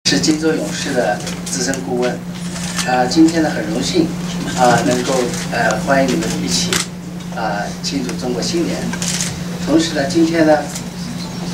是金州勇士的资深顾问。今天呢很荣幸能够欢迎你们一起庆祝中国新年。同时呢，今天呢，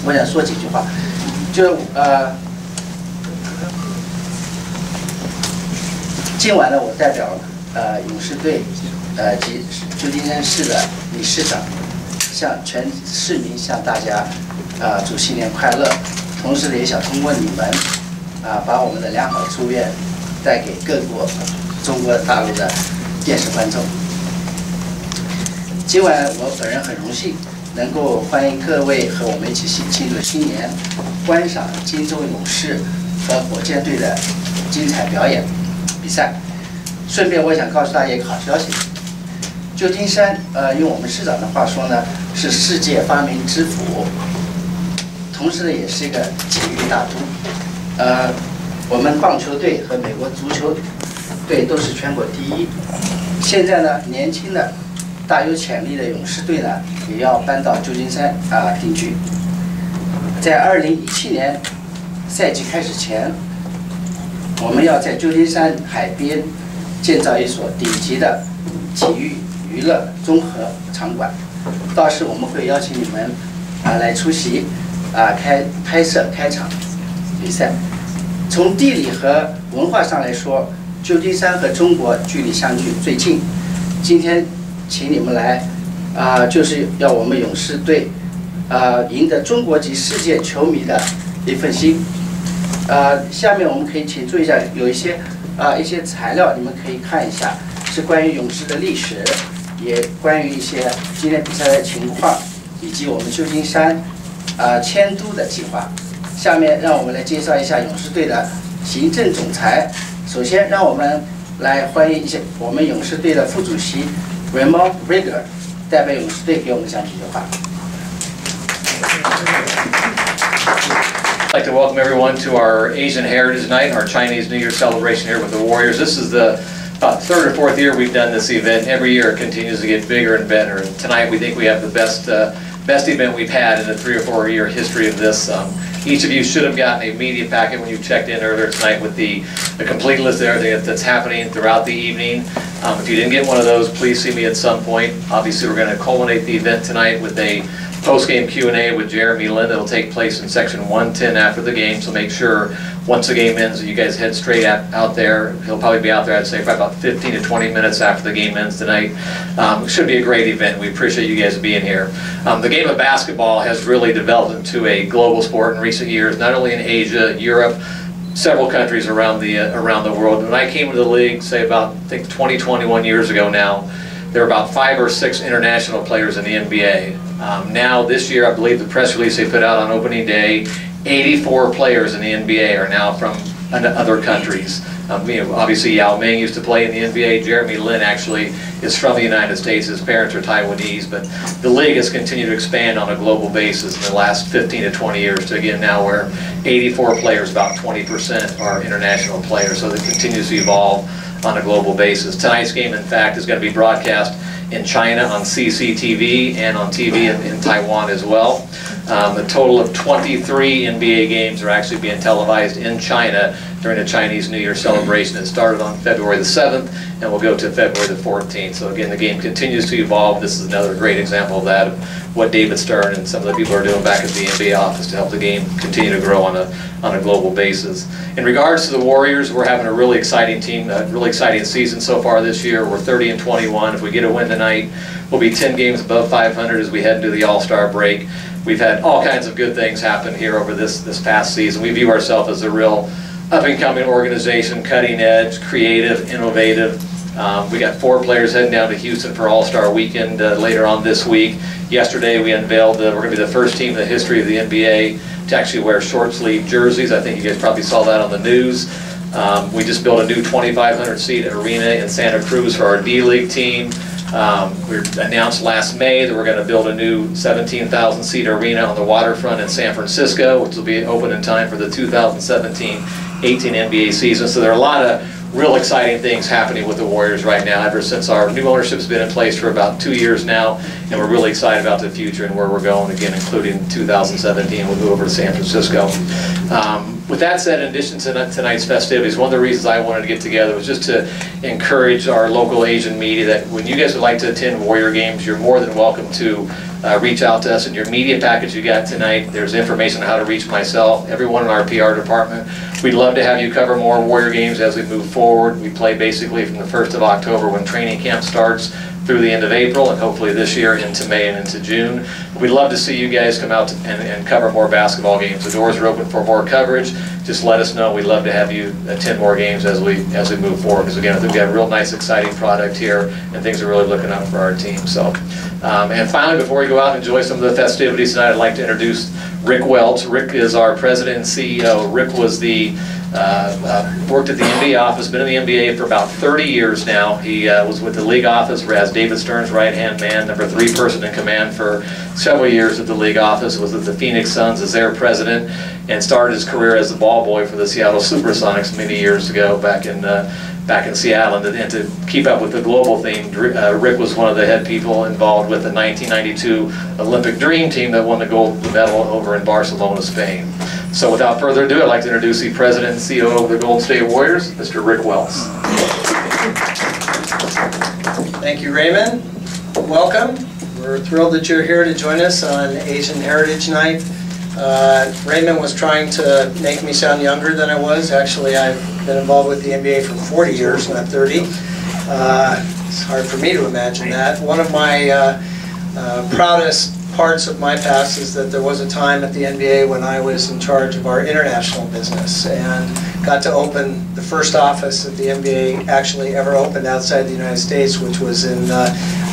我想说几句话，就今晚呢，我代表勇士队及旧金山市的理事长，向全市民向大家祝新年快乐。同时呢，也想通过你们把我们的良好祝愿带给各国中国大陆的电视观众。今晚我本人很荣幸能够欢迎各位和我们一起庆祝新年，观赏金州勇士和火箭队的精彩表演比赛。顺便我想告诉大家一个好消息，旧金山用我们市长的话说呢，是世界发明之府，同时呢也是一个体育大都。我们棒球队和美国足球队都是全国第一。现在呢，年轻的、大有潜力的勇士队呢，也要搬到旧金山定居。在2017年赛季开始前，我们要在旧金山海边建造一所顶级的体育娱乐综合场馆。到时我们会邀请你们来出席拍摄开场比赛。从地理和文化上来说，旧金山和中国距离相距最近。今天请你们来，就是要我们勇士队赢得中国及世界球迷的一份心。下面我们可以请注意一下，有一些材料你们可以看一下，是关于勇士的历史，也关于一些今天比赛的情况，以及我们旧金山迁都的计划。下面让我们来介绍一下勇士队的行政总裁。首先，让我们来欢迎我们勇士队的副主席 Raymond 代表勇士队给我们讲几句话。I'd like to welcome everyone to our Asian Heritage Night, our Chinese New Year celebration here with the Warriors. This is the third or fourth year we've done this event. Every year it continues to get bigger and better. And tonight we think we have the best event we've had in the 3 or 4 year history of this. Each of you should have gotten a media packet when you checked in earlier tonight with the complete list of everything that's happening throughout the evening. If you didn't get one of those, please see me at some point. Obviously, we're going to culminate the event tonight with a post-game Q&A with Jeremy Lin. That'll take place in section 110 after the game, so make sure once the game ends, you guys head straight out there. He'll probably be out there, I'd say, for about 15 to 20 minutes after the game ends tonight. It should be a great event. We appreciate you guys being here. The game of basketball has really developed into a global sport in recent years, not only in Asia, Europe, several countries around the world. When I came into the league, say about, I think 20, 21 years ago now, there were about 5 or 6 international players in the NBA. Now this year, I believe the press release they put out on opening day, 84 players in the NBA are now from other countries. Obviously Yao Ming used to play in the NBA. Jeremy Lin actually is from the United States. His parents are Taiwanese, but the league has continued to expand on a global basis in the last 15 to 20 years to again now where 84 players, about 20% are international players. So it continues to evolve on a global basis. Tonight's game, in fact, is going to be broadcast in China on CCTV and on TV in Taiwan as well. A total of 23 NBA games are actually being televised in China during the Chinese New Year celebration. It started on February the 7th and will go to February the 14th. So again, the game continues to evolve. This is another great example of that, of what David Stern and some of the people are doing back at the NBA office to help the game continue to grow on a global basis. In regards to the Warriors, we're having a really exciting team, a really exciting season so far this year. We're 30-21. If we get a win tonight, we'll be 10 games above 500 as we head into the All-Star break. We've had all kinds of good things happen here over this past season. We view ourselves as a real up-and-coming organization, cutting edge, creative, innovative. We got 4 players heading down to Houston for All-Star Weekend later on this week. Yesterday we unveiled we're going to be the first team in the history of the NBA to actually wear short-sleeve jerseys. I think you guys probably saw that on the news. We just built a new 2,500-seat arena in Santa Cruz for our D-League team. We announced last May that we're going to build a new 17,000-seat arena on the waterfront in San Francisco, which will be open in time for the 2017-18 NBA season. So there are a lot of real exciting things happening with the Warriors right now, ever since our new ownership's been in place for about 2 years now, and we're really excited about the future and where we're going, again, including 2017, we'll go over to San Francisco. With that said, in addition to tonight's festivities, one of the reasons I wanted to get together was just to encourage our local Asian media that when you guys would like to attend Warrior games, you're more than welcome to reach out to us. In your media package you got tonight, there's information on how to reach myself, everyone in our PR department. We'd love to have you cover more Warrior games as we move forward. We play basically from the 1st of October when training camp starts through the end of April, and hopefully this year into May and into June. We'd love to see you guys come out and cover more basketball games. The doors are open for more coverage. Just let us know. We'd love to have you attend more games as we move forward. Because again, I think we have a real nice, exciting product here, and things are really looking up for our team. So, and finally, before we go out and enjoy some of the festivities tonight, I'd like to introduce Rick Welts. Rick is our president and CEO. Rick was worked at the NBA office, been in the NBA for about 30 years now. He was with the league office as David Stern's right-hand man, number 3 person in command for several years at the league office, was with the Phoenix Suns as their president, and started his career as the ball boy for the Seattle Supersonics many years ago back in Seattle. And to keep up with the global theme, Rick was one of the head people involved with the 1992 Olympic Dream Team that won the gold medal over in Barcelona, Spain. So without further ado, I'd like to introduce the President and CEO of the Golden State Warriors, Mr. Rick Welts. Thank you, Raymond. Welcome. We're thrilled that you're here to join us on Asian Heritage Night. Raymond was trying to make me sound younger than I was. Actually, I've been involved with the NBA for 40 years, not 30. It's hard for me to imagine that. One of my proudest parts of my past is that there was a time at the NBA when I was in charge of our international business and got to open the first office that the NBA actually ever opened outside the United States, which was in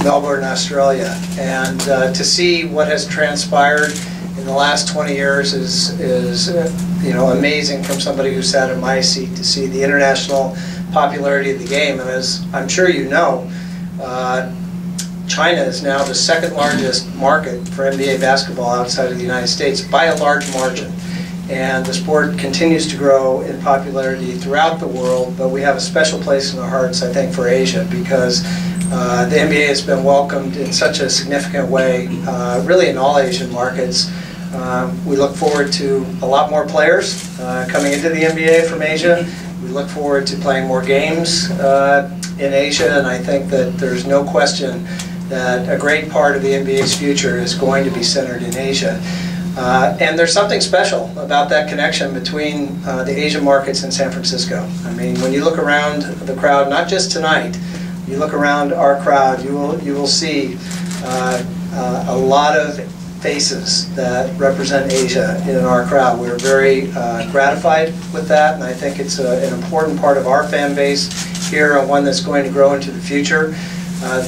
Melbourne, Australia. And to see what has transpired in the last 20 years is amazing from somebody who sat in my seat, to see the international popularity of the game. And as I'm sure you know, China is now the 2nd largest market for NBA basketball outside of the United States by a large margin. And the sport continues to grow in popularity throughout the world, but we have a special place in our hearts, I think, for Asia, because the NBA has been welcomed in such a significant way, really in all Asian markets. We look forward to a lot more players coming into the NBA from Asia. We look forward to playing more games in Asia, and I think that there's no question that a great part of the NBA's future is going to be centered in Asia. And there's something special about that connection between the Asian markets and San Francisco. I mean, when you look around the crowd, not just tonight, you look around our crowd, you will see a lot of faces that represent Asia in our crowd. We're very gratified with that, and I think it's an important part of our fan base here, and one that's going to grow into the future.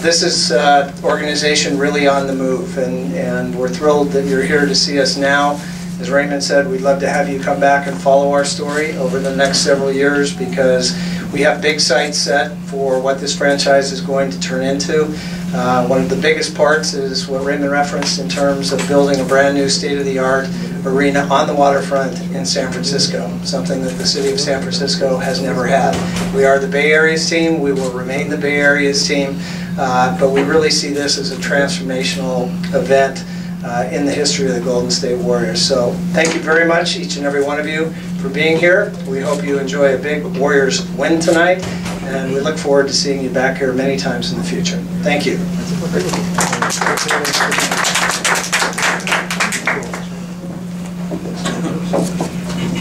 This is an organization really on the move, and we're thrilled that you're here to see us now. As Raymond said, we'd love to have you come back and follow our story over the next several years, because we have big sights set for what this franchise is going to turn into. One of the biggest parts is what Raymond referenced in terms of building a brand new state-of-the-art arena on the waterfront in San Francisco, something that the city of San Francisco has never had. We are the Bay Area's team, we will remain the Bay Area's team, but we really see this as a transformational event in the history of the Golden State Warriors. So thank you very much, each and every one of you, for being here. We hope you enjoy a big Warriors win tonight, and we look forward to seeing you back here many times in the future. Thank you.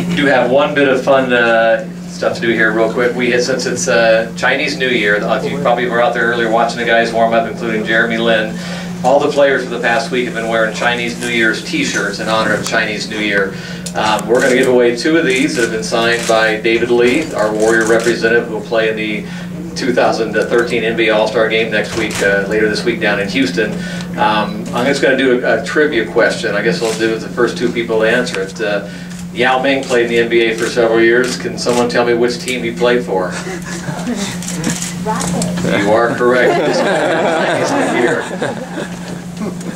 We do have one bit of fun stuff to do here real quick. Since it's Chinese New Year, you probably were out there earlier watching the guys warm up, including Jeremy Lin. All the players for the past week have been wearing Chinese New Year's t-shirts in honor of Chinese New Year. We're going to give away 2 of these that have been signed by David Lee, our Warrior representative, who will play in the 2013 NBA All-Star Game next week, later this week down in Houston. I'm just going to do a trivia question. I guess I'll do it the first 2 people to answer it. Yao Ming played in the NBA for several years. Can someone tell me which team he played for? You are correct.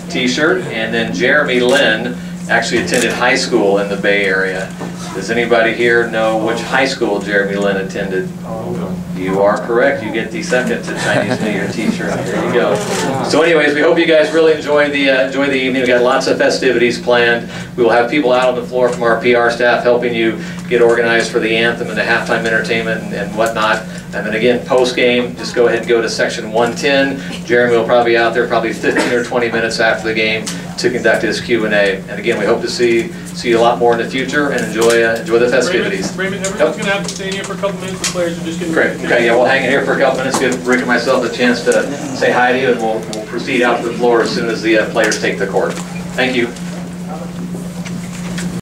T-shirt. And then Jeremy Lin actually attended high school in the Bay Area. Does anybody here know which high school Jeremy Lin attended? You are correct. You get the second to Chinese New Year t-shirt. There you go. So anyways, we hope you guys really enjoy the evening. We've got lots of festivities planned. We will have people out on the floor from our PR staff helping you get organized for the anthem and the halftime entertainment and whatnot. And then again, post-game, just go ahead and go to section 110. Jeremy will probably be out there probably 15 or 20 minutes after the game to conduct his Q&A. And again, we hope to see you a lot more in the future and enjoy the festivities. Raymond, everyone's going to have to stay in here for a couple minutes. The players are just going to... Great. Okay, yeah, we'll hang in here for a couple minutes, give Rick and myself a chance to say hi to you, and we'll proceed out to the floor as soon as the players take the court. Thank you.